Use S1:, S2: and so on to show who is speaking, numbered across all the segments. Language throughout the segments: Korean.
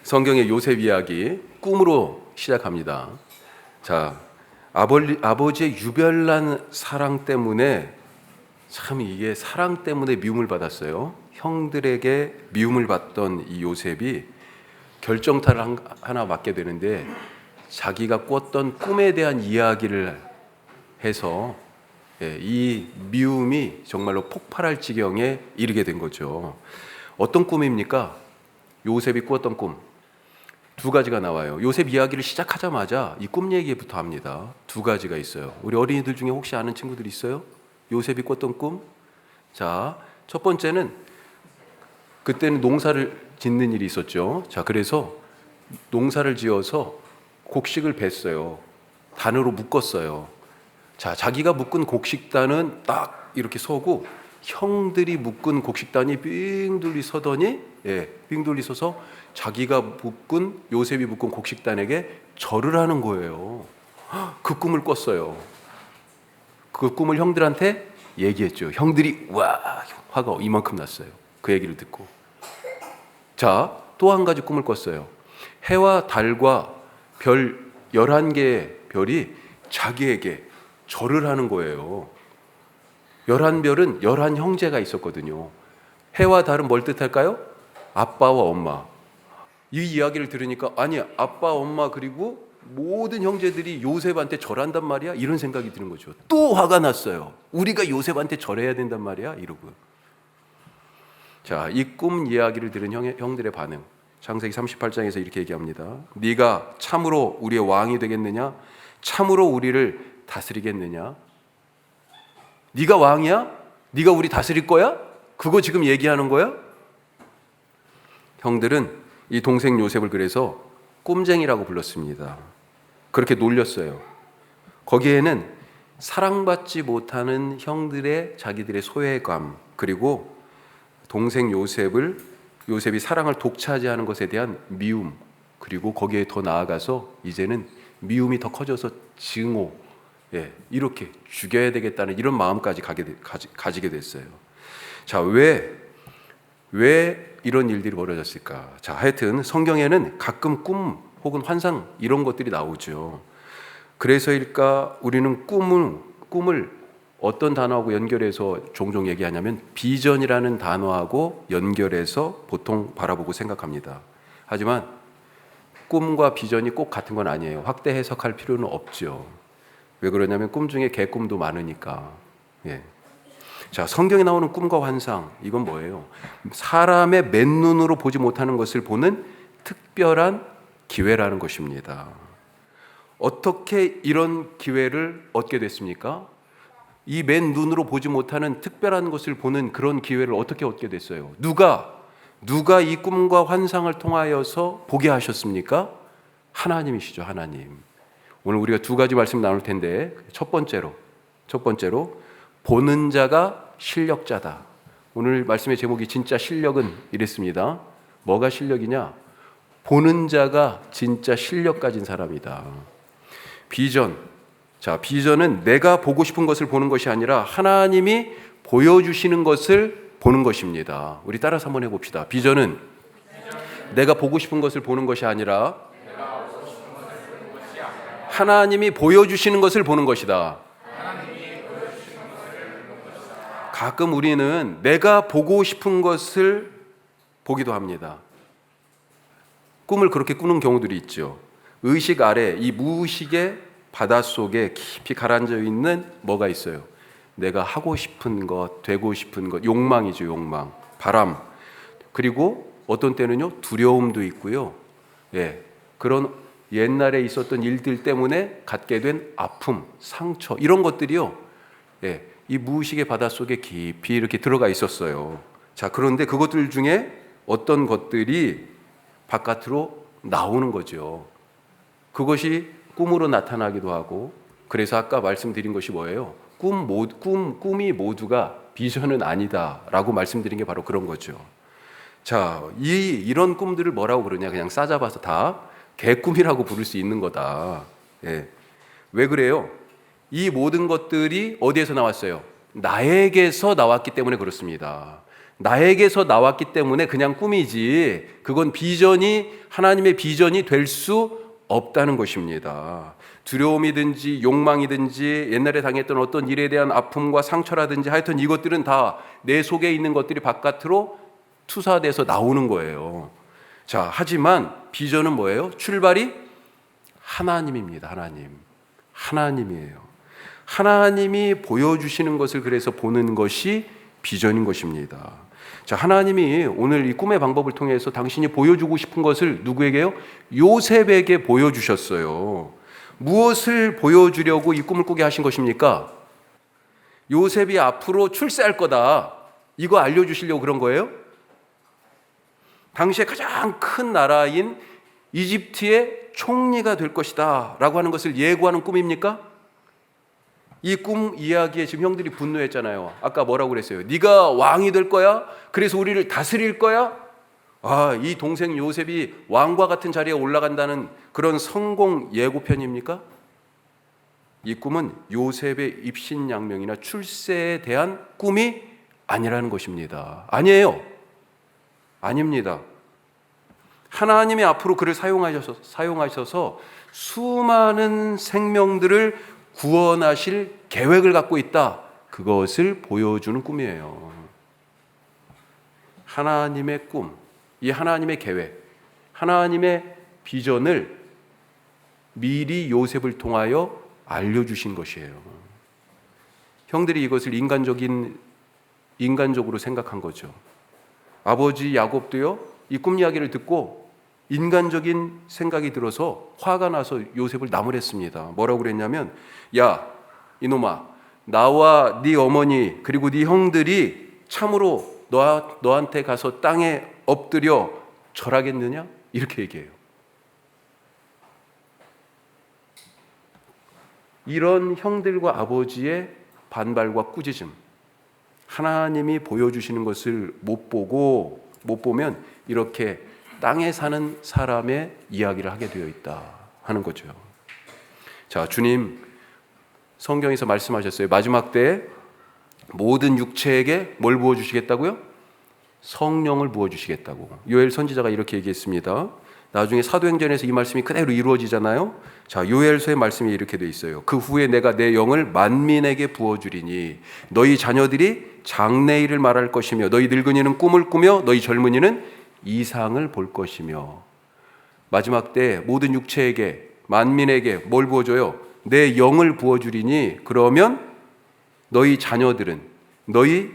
S1: 성경의 요셉 이야기 꿈으로 시작합니다. 자, 아버지의 유별난 사랑 때문에 참 이게 사랑 때문에 미움을 받았어요. 형들에게 미움을 받던 이 요셉이 결정타를 하나 맞게 되는데 자기가 꿨던 꿈에 대한 이야기를 해서 이 미움이 정말로 폭발할 지경에 이르게 된 거죠. 어떤 꿈입니까? 요셉이 꾸었던 꿈. 두 가지가 나와요. 요셉 이야기를 시작하자마자 이 꿈 얘기부터 합니다. 두 가지가 있어요. 우리 어린이들 중에 혹시 아는 친구들 있어요? 요셉이 꿨던 꿈? 자, 첫 번째는 그때는 농사를 짓는 일이 있었죠. 자, 그래서 농사를 지어서 곡식을 뱄어요. 단으로 묶었어요. 자, 자기가 묶은 곡식단은 딱 이렇게 서고 형들이 묶은 곡식단이 삥 둘리 서더니 삥 둘리 서서 자기가 요셉이 묶은 곡식단에게 절을 하는 거예요. 그 꿈을 꿨어요. 그 꿈을 형들한테 얘기했죠. 형들이 와 화가 이만큼 났어요. 그 얘기를 듣고. 자, 또 한 가지 꿈을 꿨어요. 해와 달과 별 11개의 별이 자기에게 절을 하는 거예요. 11별은 11 형제가 있었거든요. 해와 달은 뭘 뜻할까요? 아빠와 엄마. 이 이야기를 들으니까 아니 아빠 엄마 그리고 모든 형제들이 요셉한테 절한단 말이야? 이런 생각이 드는 거죠. 또 화가 났어요. 우리가 요셉한테 절해야 된단 말이야? 이러고. 자, 이 꿈 이야기를 들은 형들의 반응. 창세기 38장에서 이렇게 얘기합니다. 네가 참으로 우리의 왕이 되겠느냐? 참으로 우리를 다스리겠느냐? 네가 왕이야? 네가 우리 다스릴 거야? 그거 지금 얘기하는 거야? 형들은 이 동생 요셉을 그래서 꼼쟁이라고 불렀습니다. 그렇게 놀렸어요. 거기에는 사랑받지 못하는 형들의 자기들의 소외감, 그리고 동생 요셉이 사랑을 독차지하는 것에 대한 미움, 그리고 거기에 더 나아가서 이제는 미움이 더 커져서 증오, 이렇게 죽여야 되겠다는 이런 마음까지 가지게 됐어요. 자, 왜 이런 일들이 벌어졌을까? 자, 하여튼 성경에는 가끔 꿈 혹은 환상 이런 것들이 나오죠. 그래서일까 우리는 꿈을 어떤 단어하고 연결해서 종종 얘기하냐면 비전이라는 단어하고 연결해서 보통 바라보고 생각합니다. 하지만 꿈과 비전이 꼭 같은 건 아니에요. 확대 해석할 필요는 없죠. 왜 그러냐면 꿈 중에 개꿈도 많으니까. 자, 성경에 나오는 꿈과 환상, 이건 뭐예요? 사람의 맨눈으로 보지 못하는 것을 보는 특별한 기회라는 것입니다. 어떻게 이런 기회를 얻게 됐습니까? 이 맨눈으로 보지 못하는 특별한 것을 보는 그런 기회를 어떻게 얻게 됐어요? 누가 이 꿈과 환상을 통하여서 보게 하셨습니까? 하나님이시죠, 하나님. 오늘 우리가 두 가지 말씀 나눌 텐데 첫 번째로 보는 자가 실력자다. 오늘 말씀의 제목이 진짜 실력은 이랬습니다. 뭐가 실력이냐? 보는 자가 진짜 실력 가진 사람이다. 비전. 자, 비전은 내가 보고 싶은 것을 보는 것이 아니라 하나님이 보여주시는 것을 보는 것입니다. 우리 따라서 한번 해봅시다. 비전은 내가 보고 싶은 것을 보는 것이 아니라 하나님이 보여주시는 것을 보는 것이다. 가끔 우리는 내가 보고 싶은 것을 보기도 합니다. 꿈을 그렇게 꾸는 경우들이 있죠. 의식 아래 이 무의식의 바닷속에 깊이 가라앉아 있는 뭐가 있어요? 내가 하고 싶은 것, 되고 싶은 것, 욕망이죠, 욕망, 바람. 그리고 어떤 때는요, 두려움도 있고요. 그런 옛날에 있었던 일들 때문에 갖게 된 아픔, 상처, 이런 것들이요. 이 무의식의 바닷속에 깊이 이렇게 들어가 있었어요. 자, 그런데 그것들 중에 어떤 것들이 바깥으로 나오는 거죠. 그것이 꿈으로 나타나기도 하고, 그래서 아까 말씀드린 것이 뭐예요? 꿈이 모두가 비전은 아니다라고 말씀드린 게 바로 그런 거죠. 자, 이런 꿈들을 뭐라고 부르냐? 그냥 싸잡아서 다 개꿈이라고 부를 수 있는 거다. 왜 그래요? 이 모든 것들이 어디에서 나왔어요? 나에게서 나왔기 때문에 그렇습니다. 나에게서 나왔기 때문에 그냥 꿈이지 그건 하나님의 비전이 될 수 없다는 것입니다. 두려움이든지 욕망이든지 옛날에 당했던 어떤 일에 대한 아픔과 상처라든지 하여튼 이것들은 다 내 속에 있는 것들이 바깥으로 투사돼서 나오는 거예요. 자, 하지만 비전은 뭐예요? 출발이 하나님입니다. 하나님이에요. 하나님이 보여주시는 것을 그래서 보는 것이 비전인 것입니다. 자, 하나님이 오늘 이 꿈의 방법을 통해서 당신이 보여주고 싶은 것을 누구에게요? 요셉에게 보여주셨어요. 무엇을 보여주려고 이 꿈을 꾸게 하신 것입니까? 요셉이 앞으로 출세할 거다. 이거 알려주시려고 그런 거예요? 당시에 가장 큰 나라인 이집트의 총리가 될 것이다 라고 하는 것을 예고하는 꿈입니까? 이 꿈 이야기에 지금 형들이 분노했잖아요. 아까 뭐라고 그랬어요? 네가 왕이 될 거야? 그래서 우리를 다스릴 거야? 이 동생 요셉이 왕과 같은 자리에 올라간다는 그런 성공 예고편입니까? 이 꿈은 요셉의 입신양명이나 출세에 대한 꿈이 아니라는 것입니다. 아니에요. 아닙니다. 하나님이 앞으로 그를 사용하셔서 수많은 생명들을 구원하실 계획을 갖고 있다. 그것을 보여주는 꿈이에요. 하나님의 꿈, 이 하나님의 계획, 하나님의 비전을 미리 요셉을 통하여 알려주신 것이에요. 형들이 이것을 인간적으로 생각한 거죠. 아버지 야곱도요, 이 꿈 이야기를 듣고 인간적인 생각이 들어서 화가 나서 요셉을 나무랬습니다. 뭐라고 그랬냐면, 야, 이놈아, 나와 네 어머니 그리고 네 형들이 참으로 너한테 가서 땅에 엎드려 절하겠느냐? 이렇게 얘기해요. 이런 형들과 아버지의 반발과 꾸짖음, 하나님이 보여주시는 것을 못 보면 이렇게 땅에 사는 사람의 이야기를 하게 되어 있다 하는 거죠. 자, 주님 성경에서 말씀하셨어요. 마지막 때에 모든 육체에게 뭘 부어주시겠다고요? 성령을 부어주시겠다고. 요엘 선지자가 이렇게 얘기했습니다. 나중에 사도행전에서 이 말씀이 그대로 이루어지잖아요. 자, 요엘서의 말씀이 이렇게 돼 있어요. 그 후에 내가 내 영을 만민에게 부어주리니 너희 자녀들이 장래일을 말할 것이며 너희 늙은이는 꿈을 꾸며 너희 젊은이는 이상을 볼 것이며. 마지막 때 모든 육체에게 만민에게 뭘 부어줘요? 내 영을 부어주리니 그러면 너희 자녀들은, 너희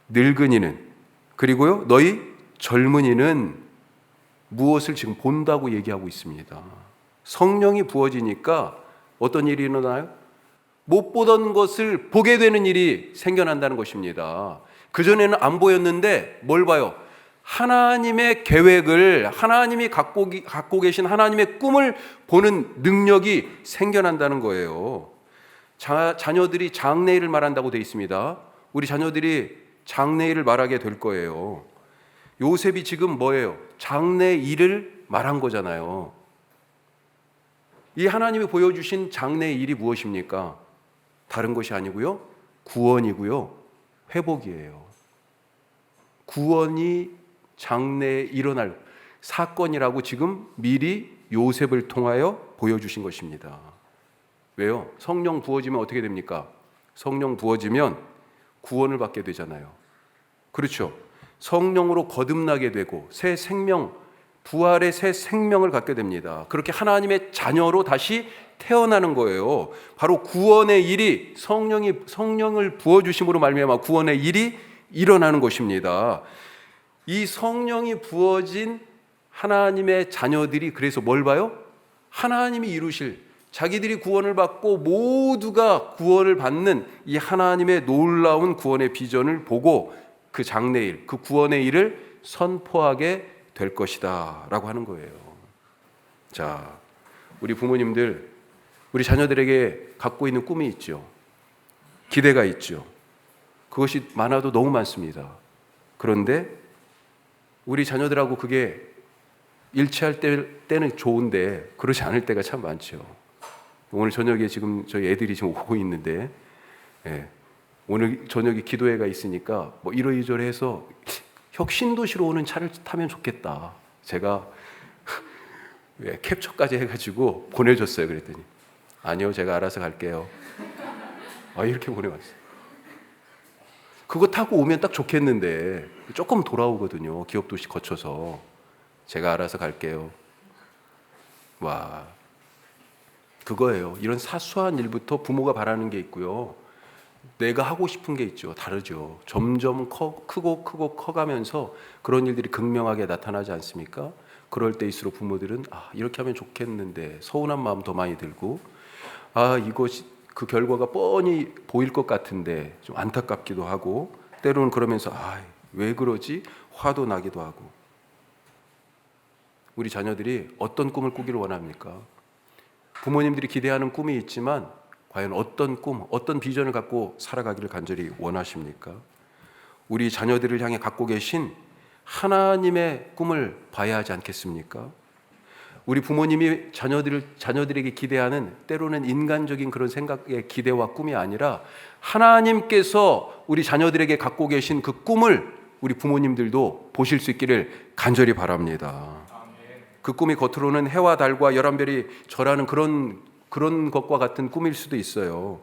S1: 늙은이는, 그리고요 너희 젊은이는 무엇을 지금 본다고 얘기하고 있습니다. 성령이 부어지니까 어떤 일이 일어나요? 못 보던 것을 보게 되는 일이 생겨난다는 것입니다. 그전에는 안 보였는데 뭘 봐요? 하나님의 계획을, 하나님이 갖고 계신 하나님의 꿈을 보는 능력이 생겨난다는 거예요. 자녀들이 장래일을 말한다고 되어 있습니다. 우리 자녀들이 장래일을 말하게 될 거예요. 요셉이 지금 뭐예요? 장래일을 말한 거잖아요. 이 하나님이 보여주신 장래일이 무엇입니까? 다른 것이 아니고요, 구원이고요, 회복이에요. 구원이 장래에 일어날 사건이라고 지금 미리 요셉을 통하여 보여주신 것입니다. 왜요? 성령 부어지면 어떻게 됩니까? 성령 부어지면 구원을 받게 되잖아요. 그렇죠? 성령으로 거듭나게 되고 새 생명, 부활의 새 생명을 갖게 됩니다. 그렇게 하나님의 자녀로 다시 태어나는 거예요. 바로 구원의 일이 성령을 부어주심으로 말미암아 구원의 일이 일어나는 것입니다. 이 성령이 부어진 하나님의 자녀들이 그래서 뭘 봐요? 하나님이 이루실, 자기들이 구원을 받고 모두가 구원을 받는 이 하나님의 놀라운 구원의 비전을 보고 그 장래일, 그 구원의 일을 선포하게 될 것이다 라고 하는 거예요. 자, 우리 부모님들, 우리 자녀들에게 갖고 있는 꿈이 있죠. 기대가 있죠. 그것이 많아도 너무 많습니다. 그런데 우리 자녀들하고 그게 일치할 때는 좋은데 그렇지 않을 때가 참 많죠. 오늘 저녁에 지금 저희 애들이 지금 오고 있는데, 오늘 저녁에 기도회가 있으니까 뭐 이러이러해서 혁신도시로 오는 차를 타면 좋겠다. 제가 캡처까지 해가지고 보내줬어요. 그랬더니 아니요, 제가 알아서 갈게요. 이렇게 보내왔어요. 그거 타고 오면 딱 좋겠는데 조금 돌아오거든요. 기업도시 거쳐서. 제가 알아서 갈게요. 와, 그거예요. 이런 사소한 일부터 부모가 바라는 게 있고요, 내가 하고 싶은 게 있죠. 다르죠. 점점 크고 커가면서 그런 일들이 극명하게 나타나지 않습니까? 그럴 때일수록 부모들은 이렇게 하면 좋겠는데 서운한 마음 더 많이 들고, 이것이 그 결과가 뻔히 보일 것 같은데 좀 안타깝기도 하고, 때로는 그러면서 왜 그러지? 화도 나기도 하고. 우리 자녀들이 어떤 꿈을 꾸기를 원합니까? 부모님들이 기대하는 꿈이 있지만 과연 어떤 꿈, 어떤 비전을 갖고 살아가기를 간절히 원하십니까? 우리 자녀들을 향해 갖고 계신 하나님의 꿈을 봐야 하지 않겠습니까? 우리 부모님이 자녀들에게 기대하는 때로는 인간적인 그런 생각의 기대와 꿈이 아니라 하나님께서 우리 자녀들에게 갖고 계신 그 꿈을 우리 부모님들도 보실 수 있기를 간절히 바랍니다. 그 꿈이 겉으로는 해와 달과 11별이 절하는 그런 것과 같은 꿈일 수도 있어요.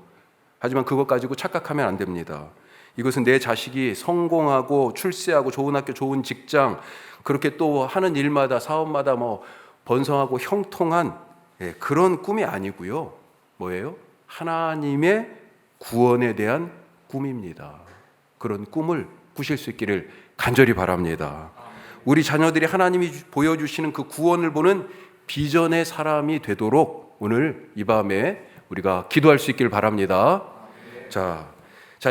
S1: 하지만 그것 가지고 착각하면 안 됩니다. 이것은 내 자식이 성공하고 출세하고 좋은 학교, 좋은 직장, 그렇게 또 하는 일마다 사업마다 번성하고 형통한 그런 꿈이 아니고요. 뭐예요? 하나님의 구원에 대한 꿈입니다. 그런 꿈을 꾸실 수 있기를 간절히 바랍니다. 우리 자녀들이 하나님이 보여주시는 그 구원을 보는 비전의 사람이 되도록 오늘 이 밤에 우리가 기도할 수 있기를 바랍니다. 자,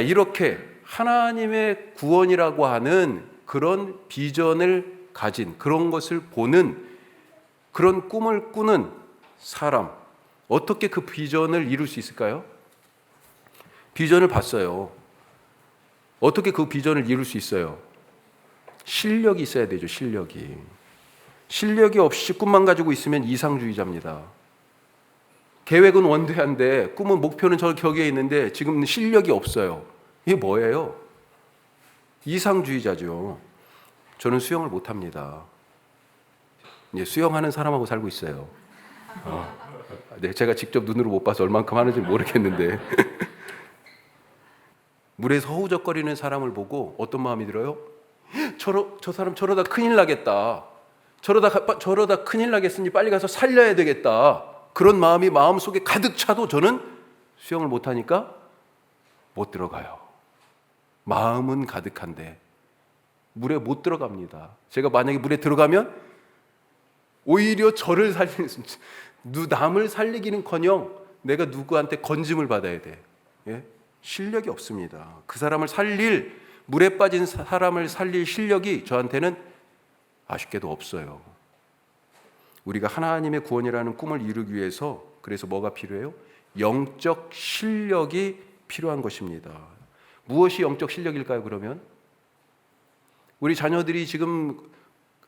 S1: 이렇게 하나님의 구원이라고 하는 그런 비전을 가진, 그런 것을 보는, 그런 꿈을 꾸는 사람, 어떻게 그 비전을 이룰 수 있을까요? 비전을 봤어요. 어떻게 그 비전을 이룰 수 있어요? 실력이 있어야 되죠. 실력이 없이 꿈만 가지고 있으면 이상주의자입니다. 계획은 원대한데 꿈은, 목표는 저기에 있는데 지금 실력이 없어요. 이게 뭐예요? 이상주의자죠. 저는 수영을 못합니다. 수영하는 사람하고 살고 있어요. 제가 직접 눈으로 못 봐서 얼만큼 하는지 모르겠는데 물에서 허우적거리는 사람을 보고 어떤 마음이 들어요? 저 사람 저러다 큰일 나겠다. 저러다 큰일 나겠으니 빨리 가서 살려야 되겠다. 그런 마음이 마음속에 가득 차도 저는 수영을 못하니까 못 들어가요. 마음은 가득한데 물에 못 들어갑니다. 제가 만약에 물에 들어가면 오히려 저를 남을 살리기는커녕 내가 누구한테 건짐을 받아야 돼. 실력이 없습니다. 그 사람을 살릴, 물에 빠진 사람을 살릴 실력이 저한테는 아쉽게도 없어요. 우리가 하나님의 구원이라는 꿈을 이루기 위해서 그래서 뭐가 필요해요? 영적 실력이 필요한 것입니다. 무엇이 영적 실력일까요? 그러면 우리 자녀들이 지금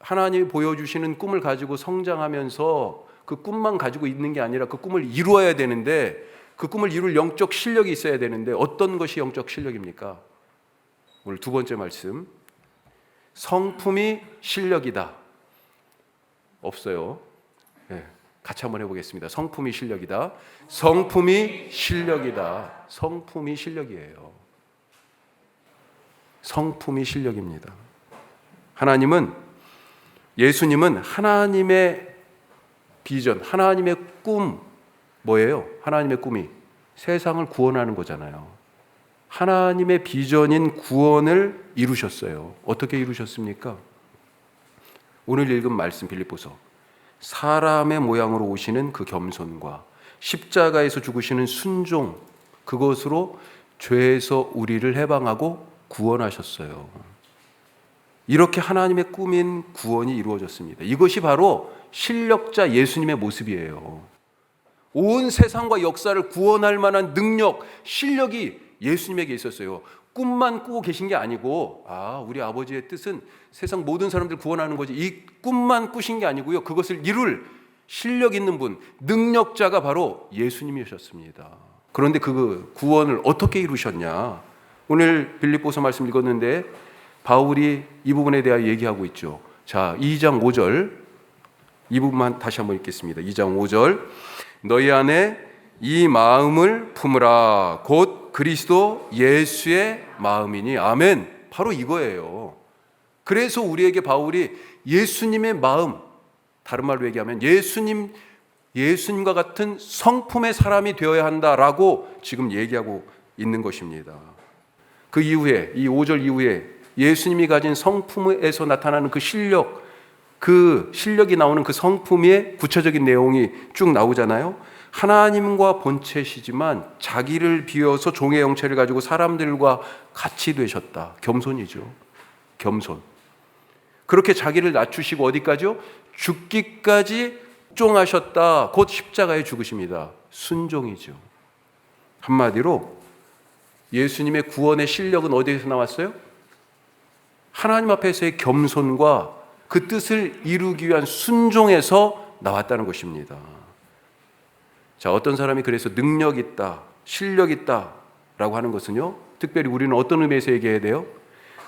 S1: 하나님이 보여주시는 꿈을 가지고 성장하면서 그 꿈만 가지고 있는 게 아니라 그 꿈을 이루어야 되는데, 그 꿈을 이룰 영적 실력이 있어야 되는데 어떤 것이 영적 실력입니까? 오늘 두 번째 말씀, 성품이 실력이다. 없어요. 같이 한번 해보겠습니다. 성품이 실력이다. 성품이 실력이다. 성품이 실력이에요. 성품이 실력입니다. 예수님은 하나님의 비전, 하나님의 꿈, 뭐예요? 하나님의 꿈이 세상을 구원하는 거잖아요. 하나님의 비전인 구원을 이루셨어요. 어떻게 이루셨습니까? 오늘 읽은 말씀 빌립보서, 사람의 모양으로 오시는 그 겸손과 십자가에서 죽으시는 순종, 그것으로 죄에서 우리를 해방하고 구원하셨어요. 이렇게 하나님의 꿈인 구원이 이루어졌습니다. 이것이 바로 실력자 예수님의 모습이에요. 온 세상과 역사를 구원할 만한 능력, 실력이 예수님에게 있었어요. 꿈만 꾸고 계신 게 아니고, 우리 아버지의 뜻은 세상 모든 사람들 구원하는 거지, 이 꿈만 꾸신 게 아니고요, 그것을 이룰 실력 있는 분, 능력자가 바로 예수님이셨습니다. 그런데 그 구원을 어떻게 이루셨냐? 오늘 빌립보서 말씀 읽었는데 바울이 이 부분에 대하여 얘기하고 있죠. 자, 2장 5절 이 부분만 다시 한번 읽겠습니다. 2장 5절 너희 안에 이 마음을 품으라 곧 그리스도 예수의 마음이니. 아멘. 바로 이거예요. 그래서 우리에게 바울이 예수님의 마음, 다른 말로 얘기하면 예수님과 같은 성품의 사람이 되어야 한다라고 지금 얘기하고 있는 것입니다. 그 이후에 이 5절 이후에 예수님이 가진 성품에서 나타나는 그 실력이 나오는 그 성품의 구체적인 내용이 쭉 나오잖아요. 하나님과 본체시지만 자기를 비워서 종의 형체를 가지고 사람들과 같이 되셨다. 겸손이죠. 겸손. 그렇게 자기를 낮추시고 어디까지요? 죽기까지 순종하셨다. 곧 십자가에 죽으십니다. 순종이죠. 한마디로 예수님의 구원의 실력은 어디에서 나왔어요? 하나님 앞에서의 겸손과 그 뜻을 이루기 위한 순종에서 나왔다는 것입니다. 자, 어떤 사람이 그래서 능력 있다, 실력 있다라고 하는 것은요, 특별히 우리는 어떤 의미에서 얘기해야 돼요?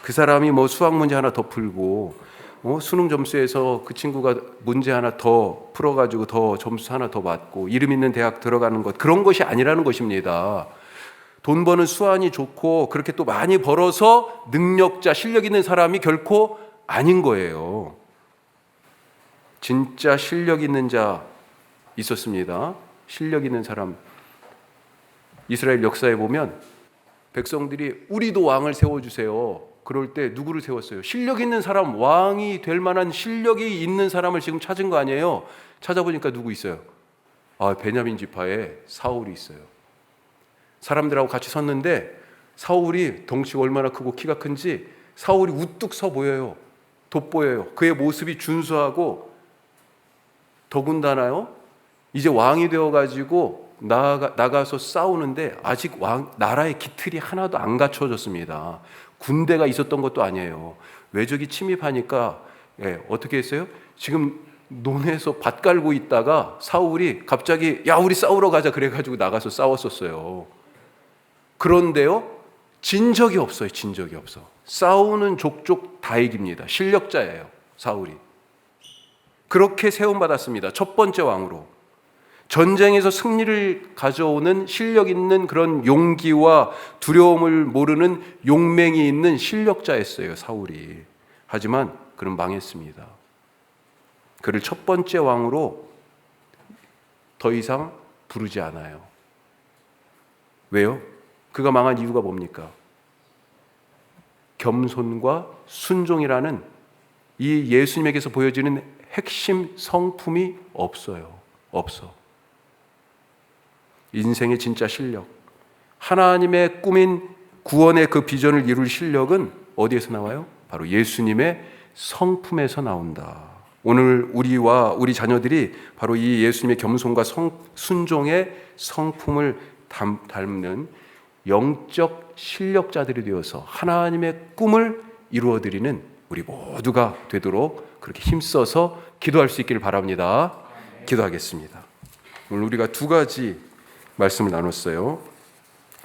S1: 그 사람이 뭐 수학 문제 하나 더 풀고 수능 점수에서 그 친구가 문제 하나 더 풀어가지고 더 점수 하나 더 받고 이름 있는 대학 들어가는 것, 그런 것이 아니라는 것입니다. 돈 버는 수완이 좋고 그렇게 또 많이 벌어서 능력자, 실력 있는 사람이 결코 아닌 거예요. 진짜 실력 있는 자 있었습니다. 실력 있는 사람. 이스라엘 역사에 보면 백성들이 우리도 왕을 세워주세요. 그럴 때 누구를 세웠어요? 실력 있는 사람, 왕이 될 만한 실력이 있는 사람을 지금 찾은 거 아니에요? 찾아보니까 누구 있어요? 베냐민 지파에 사울이 있어요. 사람들하고 같이 섰는데 사울이 덩치가 얼마나 크고 키가 큰지 사울이 우뚝 서 보여요. 돋보여요. 그의 모습이 준수하고 더군다나요, 이제 왕이 되어가지고 나가서 싸우는데 아직 나라의 기틀이 하나도 안 갖춰졌습니다. 군대가 있었던 것도 아니에요. 외적이 침입하니까 어떻게 했어요? 지금 논에서 밭 깔고 있다가 사울이 갑자기 야 우리 싸우러 가자 그래가지고 나가서 싸웠었어요. 그런데요, 진 적이 없어요. 진 적이 없어. 싸우는 족족 다 이깁니다. 실력자예요, 사울이. 그렇게 세움받았습니다. 첫 번째 왕으로. 전쟁에서 승리를 가져오는 실력 있는 그런 용기와 두려움을 모르는 용맹이 있는 실력자였어요, 사울이. 하지만 그는 망했습니다. 그를 첫 번째 왕으로 더 이상 부르지 않아요. 왜요? 그가 망한 이유가 뭡니까? 겸손과 순종이라는 이 예수님에게서 보여지는 핵심 성품이 없어요. 없어. 인생의 진짜 실력, 하나님의 꾸민 구원의 그 비전을 이룰 실력은 어디에서 나와요? 바로 예수님의 성품에서 나온다. 오늘 우리와 우리 자녀들이 바로 이 예수님의 겸손과 순종의 성품을 닮는 영적 실력자들이 되어서 하나님의 꿈을 이루어드리는 우리 모두가 되도록 그렇게 힘써서 기도할 수 있기를 바랍니다. 기도하겠습니다. 오늘 우리가 두 가지 말씀을 나눴어요.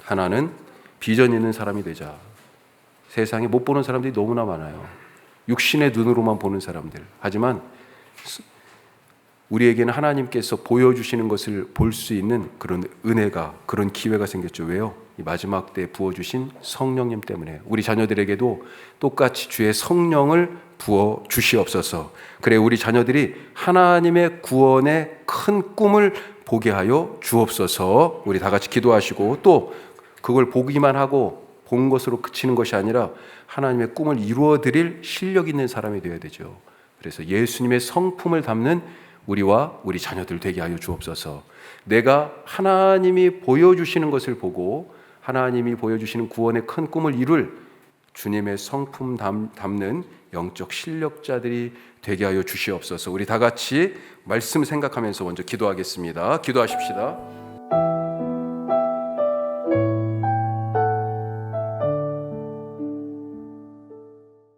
S1: 하나는 비전 있는 사람이 되자. 세상에 못 보는 사람들이 너무나 많아요. 육신의 눈으로만 보는 사람들. 하지만 우리에게는 하나님께서 보여주시는 것을 볼 수 있는 그런 은혜가, 그런 기회가 생겼죠. 왜요? 이 마지막 때 부어주신 성령님 때문에. 우리 자녀들에게도 똑같이 주의 성령을 부어 주시옵소서. 그래 우리 자녀들이 하나님의 구원의 큰 꿈을 보게 하여 주옵소서. 우리 다 같이 기도하시고 또 그걸 보기만 하고 본 것으로 그치는 것이 아니라 하나님의 꿈을 이루어 드릴 실력 있는 사람이 되어야 되죠. 그래서 예수님의 성품을 담는 우리와 우리 자녀들 되게 하여 주옵소서. 내가 하나님이 보여주시는 것을 보고 하나님이 보여주시는 구원의 큰 꿈을 이룰 주님의 성품 담는 영적 실력자들이 되게 하여 주시옵소서. 우리 다 같이 말씀 생각하면서 먼저 기도하겠습니다. 기도하십시다.